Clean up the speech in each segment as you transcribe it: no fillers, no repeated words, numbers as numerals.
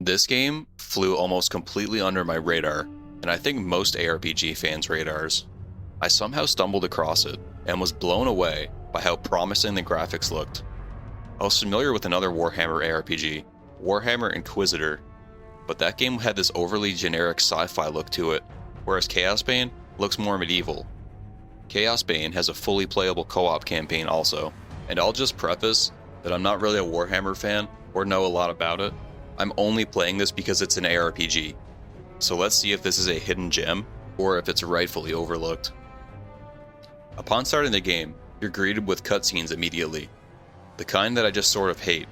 This game flew almost completely under my radar, and I think most ARPG fans' radars. I somehow stumbled across it, and was blown away by how promising the graphics looked. I was familiar with another Warhammer ARPG, Warhammer Inquisitor, but that game had this overly generic sci-fi look to it, whereas Chaosbane looks more medieval. Chaosbane has a fully playable co-op campaign also, and I'll just preface that I'm not really a Warhammer fan or know a lot about it. I'm only playing this because it's an ARPG. So let's see if this is a hidden gem, or if it's rightfully overlooked. Upon starting the game, you're greeted with cutscenes immediately. The kind that I just sort of hate.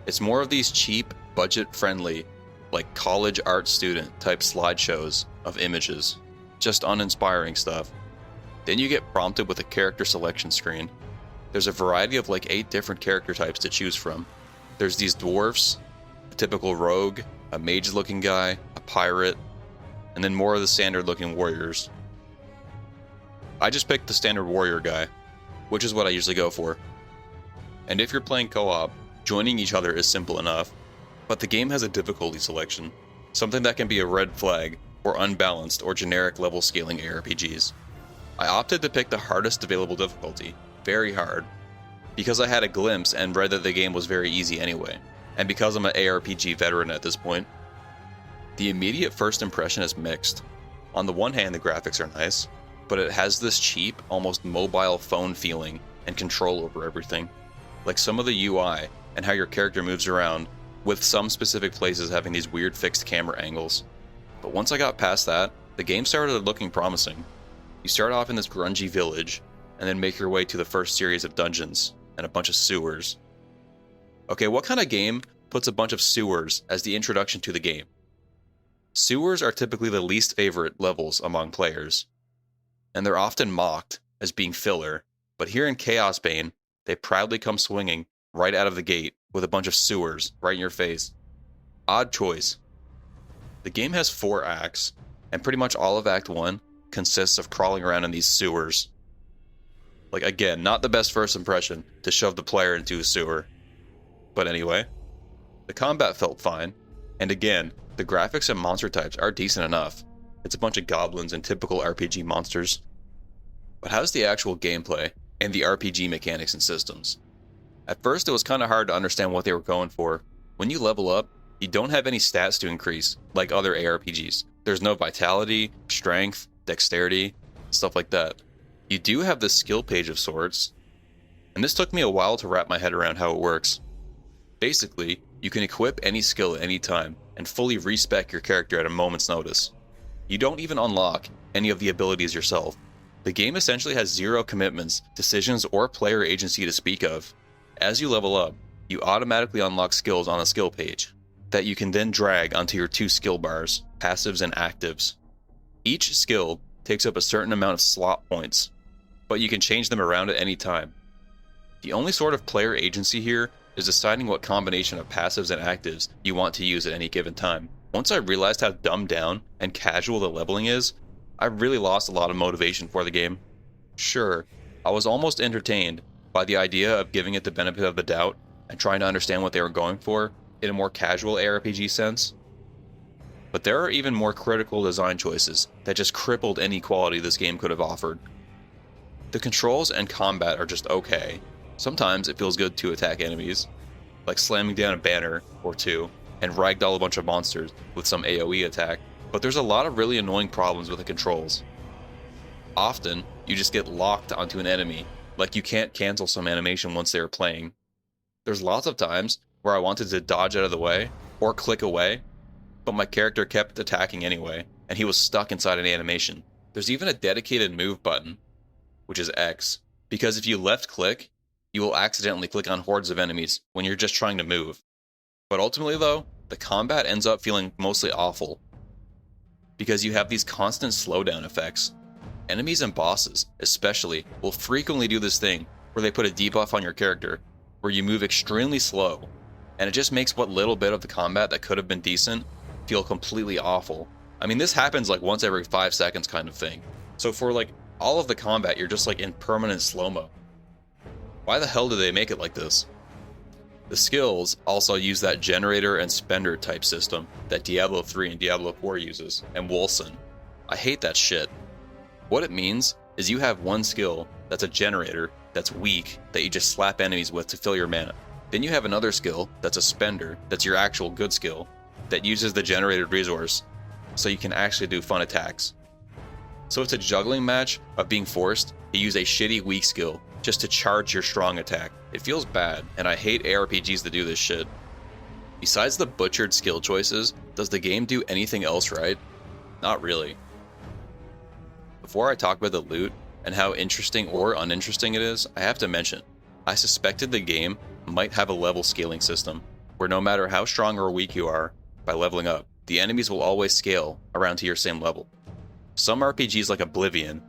It's more of these cheap, budget-friendly, like college art student type slideshows of images. Just uninspiring stuff. Then you get prompted with a character selection screen. There's a variety of like 8 different character types to choose from. There's these dwarfs, a typical rogue, a mage-looking guy, a pirate, and then more of the standard-looking warriors. I just picked the standard warrior guy, which is what I usually go for. And if you're playing co-op, joining each other is simple enough, but the game has a difficulty selection, something that can be a red flag for unbalanced or generic level scaling ARPGs. I opted to pick the hardest available difficulty, very hard, because I had a glimpse and read that the game was very easy anyway, and because I'm an ARPG veteran at this point. The immediate first impression is mixed. On the one hand, the graphics are nice, but it has this cheap, almost mobile phone feeling and control over everything. Like some of the UI and how your character moves around, with some specific places having these weird fixed camera angles. But once I got past that, the game started looking promising. You start off in this grungy village, and then make your way to the first series of dungeons, and a bunch of sewers. Okay, what kind of game puts a bunch of sewers as the introduction to the game? Sewers are typically the least favorite levels among players, and they're often mocked as being filler, but here in Chaosbane, they proudly come swinging right out of the gate with a bunch of sewers right in your face. Odd choice. The game has 4 acts, and pretty much all of Act 1 consists of crawling around in these sewers. Like, again, not the best first impression to shove the player into a sewer. But anyway, the combat felt fine, and again, the graphics and monster types are decent enough. It's a bunch of goblins and typical RPG monsters. But how's the actual gameplay and the RPG mechanics and systems? At first, it was kind of hard to understand what they were going for. When you level up, you don't have any stats to increase, like other ARPGs. There's no vitality, strength, dexterity, stuff like that. You do have this skill page of sorts, and this took me a while to wrap my head around how it works. Basically, you can equip any skill at any time, and fully respec your character at a moment's notice. You don't even unlock any of the abilities yourself. The game essentially has 0 commitments, decisions, or player agency to speak of. As you level up, you automatically unlock skills on a skill page, that you can then drag onto your 2 skill bars, passives and actives. Each skill takes up a certain amount of slot points, but you can change them around at any time. The only sort of player agency here is deciding what combination of passives and actives you want to use at any given time. Once I realized how dumbed down and casual the leveling is, I really lost a lot of motivation for the game. Sure, I was almost entertained by the idea of giving it the benefit of the doubt and trying to understand what they were going for in a more casual ARPG sense. But there are even more critical design choices that just crippled any quality this game could have offered. The controls and combat are just okay. Sometimes it feels good to attack enemies, like slamming down a banner or 2 and ragdoll a bunch of monsters with some AoE attack, but there's a lot of really annoying problems with the controls. Often, you just get locked onto an enemy, like you can't cancel some animation once they are playing. There's lots of times where I wanted to dodge out of the way, or click away, but my character kept attacking anyway, and he was stuck inside an animation. There's even a dedicated move button, which is X, because if you left click, you will accidentally click on hordes of enemies when you're just trying to move. But ultimately though, the combat ends up feeling mostly awful, because you have these constant slowdown effects. Enemies and bosses, especially, will frequently do this thing where they put a debuff on your character, where you move extremely slow, and it just makes what little bit of the combat that could have been decent feel completely awful. I mean, this happens like once every 5 seconds kind of thing. So for like all of the combat, you're just like in permanent slow-mo. Why the hell do they make it like this? The skills also use that generator and spender type system that Diablo 3 and Diablo 4 uses, and Wolcen. I hate that shit. What it means is you have one skill that's a generator that's weak that you just slap enemies with to fill your mana. Then you have another skill that's a spender that's your actual good skill that uses the generated resource so you can actually do fun attacks. So it's a juggling match of being forced to use a shitty weak skill just to charge your strong attack. It feels bad, and I hate ARPGs that do this shit. Besides the butchered skill choices, does the game do anything else right? Not really. Before I talk about the loot and how interesting or uninteresting it is, I have to mention, I suspected the game might have a level scaling system, where no matter how strong or weak you are, by leveling up, the enemies will always scale around to your same level. Some RPGs like Oblivion,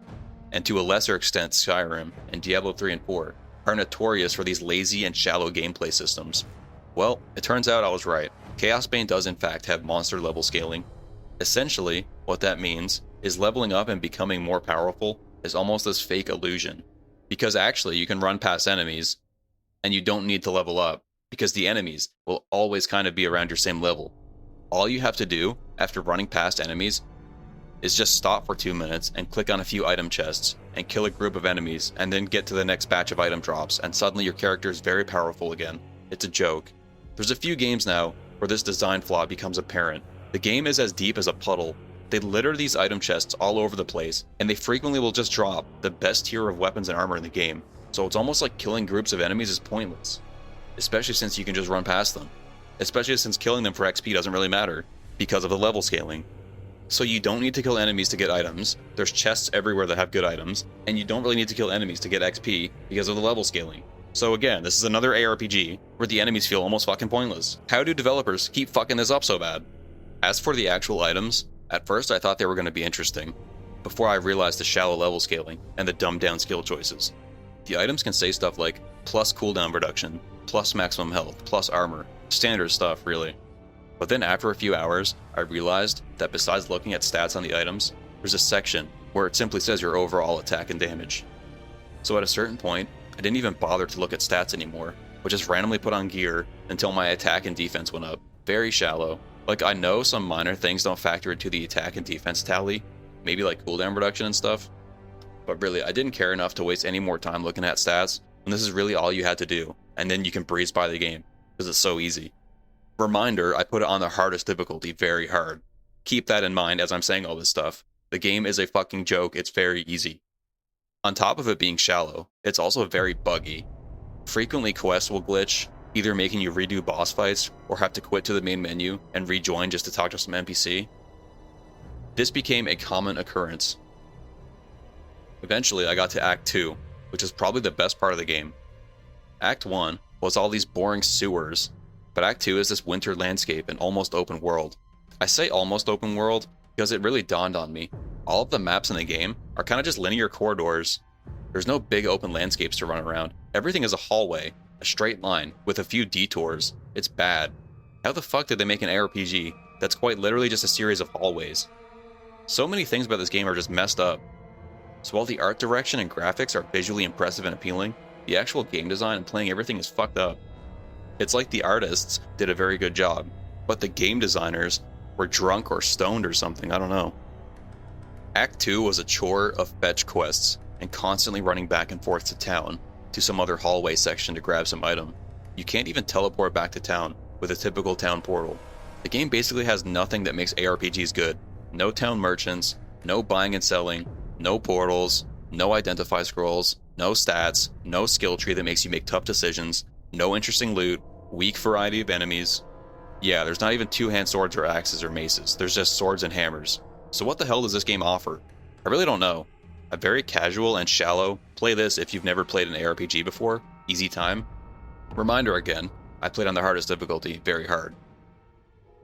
and to a lesser extent Skyrim and Diablo 3 and 4, are notorious for these lazy and shallow gameplay systems. Well, it turns out I was right. Chaosbane does in fact have monster level scaling. Essentially, what that means is leveling up and becoming more powerful is almost this fake illusion. Because actually you can run past enemies, and you don't need to level up, because the enemies will always kind of be around your same level. All you have to do, after running past enemies, is just stop for 2 minutes and click on a few item chests and kill a group of enemies and then get to the next batch of item drops, and suddenly your character is very powerful again. It's a joke. There's a few games now where this design flaw becomes apparent. The game is as deep as a puddle. They litter these item chests all over the place, and they frequently will just drop the best tier of weapons and armor in the game. So it's almost like killing groups of enemies is pointless. Especially since you can just run past them. Especially since killing them for XP doesn't really matter, because of the level scaling. So you don't need to kill enemies to get items, there's chests everywhere that have good items, and you don't really need to kill enemies to get XP because of the level scaling. So again, this is another ARPG where the enemies feel almost fucking pointless. How do developers keep fucking this up so bad? As for the actual items, at first I thought they were going to be interesting, before I realized the shallow level scaling and the dumbed down skill choices. The items can say stuff like plus cooldown reduction, plus maximum health, plus armor, standard stuff really. But then after a few hours, I realized that besides looking at stats on the items, there's a section where it simply says your overall attack and damage. So at a certain point, I didn't even bother to look at stats anymore, but just randomly put on gear until my attack and defense went up. Very shallow. Like, I know some minor things don't factor into the attack and defense tally, maybe like cooldown reduction and stuff, but really I didn't care enough to waste any more time looking at stats when this is really all you had to do, and then you can breeze by the game, because it's so easy. Reminder, I put it on the hardest difficulty, very hard. Keep that in mind as I'm saying all this stuff. The game is a fucking joke, it's very easy. On top of it being shallow, it's also very buggy. Frequently quests will glitch, either making you redo boss fights or have to quit to the main menu and rejoin just to talk to some NPC. This became a common occurrence. Eventually I got to Act 2, which is probably the best part of the game. Act 1 was all these boring sewers, but Act 2 is this winter landscape and almost open world. I say almost open world because it really dawned on me. All of the maps in the game are kind of just linear corridors. There's no big open landscapes to run around. Everything is a hallway, a straight line, with a few detours. It's bad. How the fuck did they make an ARPG that's quite literally just a series of hallways? So many things about this game are just messed up. So while the art direction and graphics are visually impressive and appealing, the actual game design and playing everything is fucked up. It's like the artists did a very good job, but the game designers were drunk or stoned or something, I don't know. Act 2 was a chore of fetch quests and constantly running back and forth to town, to some other hallway section to grab some item. You can't even teleport back to town with a typical town portal. The game basically has nothing that makes ARPGs good. No town merchants, no buying and selling, no portals, no identify scrolls, no stats, no skill tree that makes you make tough decisions, no interesting loot, weak variety of enemies. Yeah, there's not even two-hand swords or axes or maces, there's just swords and hammers. So what the hell does this game offer? I really don't know. A very casual and shallow, play this if you've never played an ARPG before, easy time. Reminder again, I played on the hardest difficulty, very hard.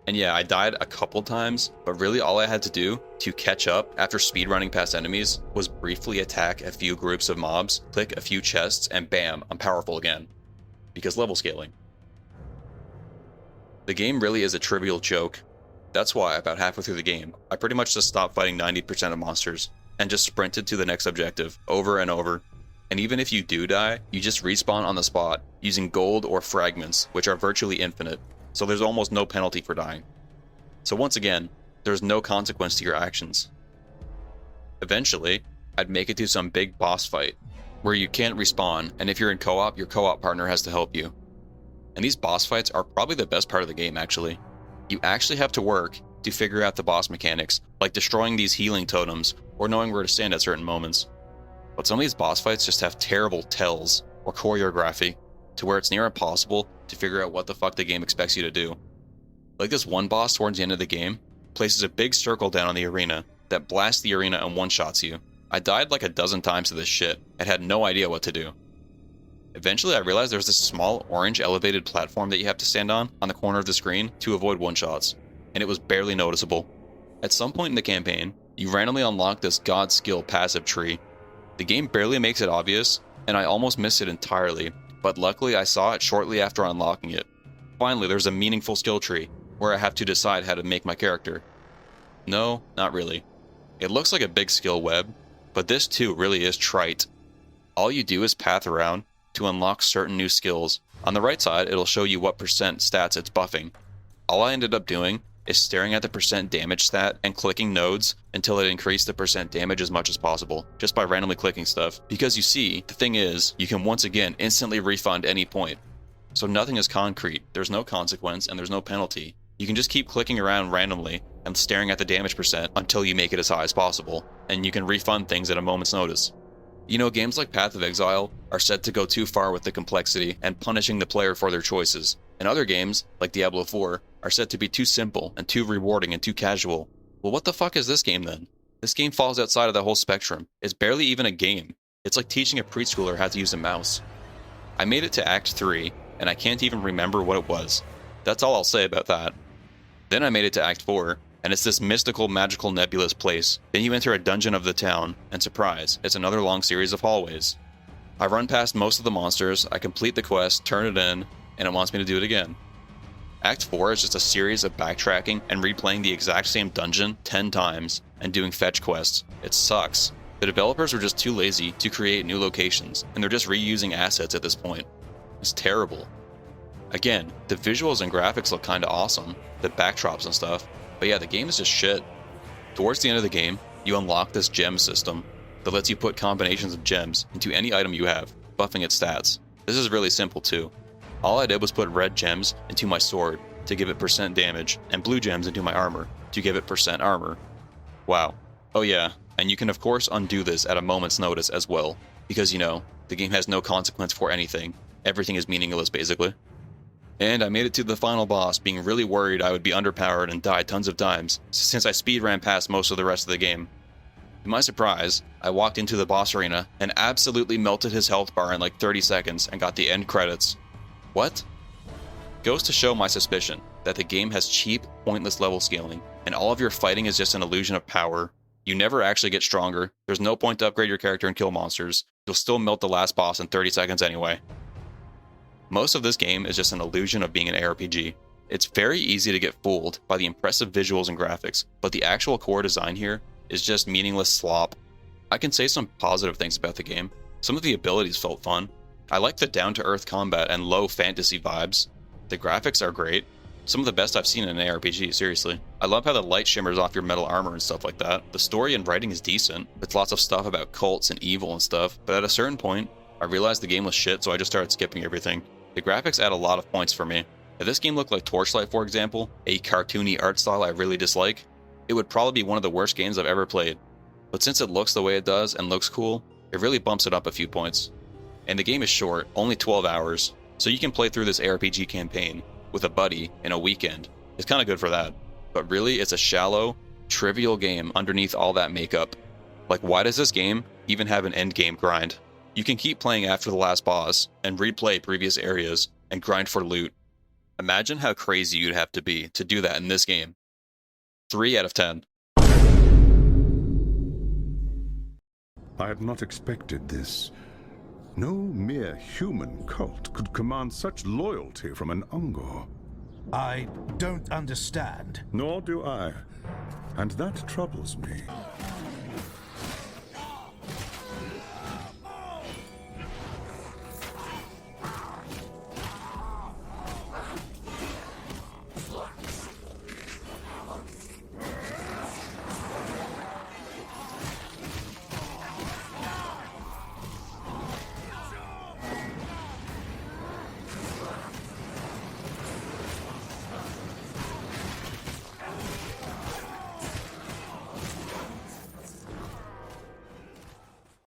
And yeah, I died a couple times, but really all I had to do to catch up after speedrunning past enemies was briefly attack a few groups of mobs, click a few chests, and bam, I'm powerful again. Because level scaling. The game really is a trivial joke. That's why about halfway through the game, I pretty much just stopped fighting 90% of monsters and just sprinted to the next objective over and over. And even if you do die, you just respawn on the spot using gold or fragments, which are virtually infinite, so there's almost no penalty for dying. So once again, there's no consequence to your actions. Eventually, I'd make it to some big boss fight, where you can't respawn, and if you're in co-op, your co-op partner has to help you. And these boss fights are probably the best part of the game, actually. You actually have to work to figure out the boss mechanics, like destroying these healing totems, or knowing where to stand at certain moments. But some of these boss fights just have terrible tells, or choreography, to where it's near impossible to figure out what the fuck the game expects you to do. Like this one boss towards the end of the game, places a big circle down on the arena that blasts the arena and one-shots you. I died like a dozen times to this shit and had no idea what to do. Eventually I realized there's this small orange elevated platform that you have to stand on the corner of the screen to avoid one-shots, and it was barely noticeable. At some point in the campaign, you randomly unlock this god skill passive tree. The game barely makes it obvious, and I almost missed it entirely, but luckily I saw it shortly after unlocking it. Finally, there's a meaningful skill tree, where I have to decide how to make my character. No, not really. It looks like a big skill web, but this too really is trite. All you do is path around to unlock certain new skills. On the right side, it'll show you what percent stats it's buffing. All I ended up doing is staring at the percent damage stat and clicking nodes until it increased the percent damage as much as possible, just by randomly clicking stuff. Because you see, the thing is, you can once again instantly refund any point. So nothing is concrete, there's no consequence, and there's no penalty. You can just keep clicking around randomly and staring at the damage percent until you make it as high as possible, and you can refund things at a moment's notice. You know, games like Path of Exile are said to go too far with the complexity and punishing the player for their choices, and other games, like Diablo 4, are said to be too simple and too rewarding and too casual. Well, what the fuck is this game then? This game falls outside of the whole spectrum. It's barely even a game. It's like teaching a preschooler how to use a mouse. I made it to Act 3, and I can't even remember what it was. That's all I'll say about that. Then I made it to Act 4, and it's this mystical, magical, nebulous place. Then you enter a dungeon of the town, and surprise, it's another long series of hallways. I run past most of the monsters, I complete the quest, turn it in, and it wants me to do it again. Act 4 is just a series of backtracking and replaying the exact same dungeon 10 times, and doing fetch quests. It sucks. The developers were just too lazy to create new locations, and they're just reusing assets at this point. It's terrible. Again, the visuals and graphics look kinda awesome, the backdrops and stuff, but yeah, the game is just shit. Towards the end of the game, you unlock this gem system that lets you put combinations of gems into any item you have, buffing its stats. This is really simple too. All I did was put red gems into my sword to give it percent damage, and blue gems into my armor to give it percent armor. Wow. Oh yeah, and you can of course undo this at a moment's notice as well, because you know, the game has no consequence for anything. Everything is meaningless basically. And I made it to the final boss, being really worried I would be underpowered and die tons of times, since I speedran past most of the rest of the game. To my surprise, I walked into the boss arena and absolutely melted his health bar in like 30 seconds and got the end credits. What? Goes to show my suspicion that the game has cheap, pointless level scaling, and all of your fighting is just an illusion of power. You never actually get stronger, there's no point to upgrade your character and kill monsters, you'll still melt the last boss in 30 seconds anyway. Most of this game is just an illusion of being an ARPG. It's very easy to get fooled by the impressive visuals and graphics, but the actual core design here is just meaningless slop. I can say some positive things about the game. Some of the abilities felt fun. I like the down-to-earth combat and low fantasy vibes. The graphics are great. Some of the best I've seen in an ARPG, seriously. I love how the light shimmers off your metal armor and stuff like that. The story and writing is decent, with lots of stuff about cults and evil and stuff, but at a certain point, I realized the game was shit, so I just started skipping everything. The graphics add a lot of points for me. If this game looked like Torchlight, for example, a cartoony art style I really dislike, it would probably be one of the worst games I've ever played. But since it looks the way it does and looks cool, it really bumps it up a few points. And the game is short, only 12 hours, so you can play through this ARPG campaign with a buddy in a weekend. It's kinda good for that. But really, it's a shallow, trivial game underneath all that makeup. Like, why does this game even have an endgame grind? You can keep playing after the last boss, and replay previous areas, and grind for loot. Imagine how crazy you'd have to be to do that in this game. 3 out of 10. I had not expected this. No mere human cult could command such loyalty from an Ungor. I don't understand. Nor do I. And that troubles me.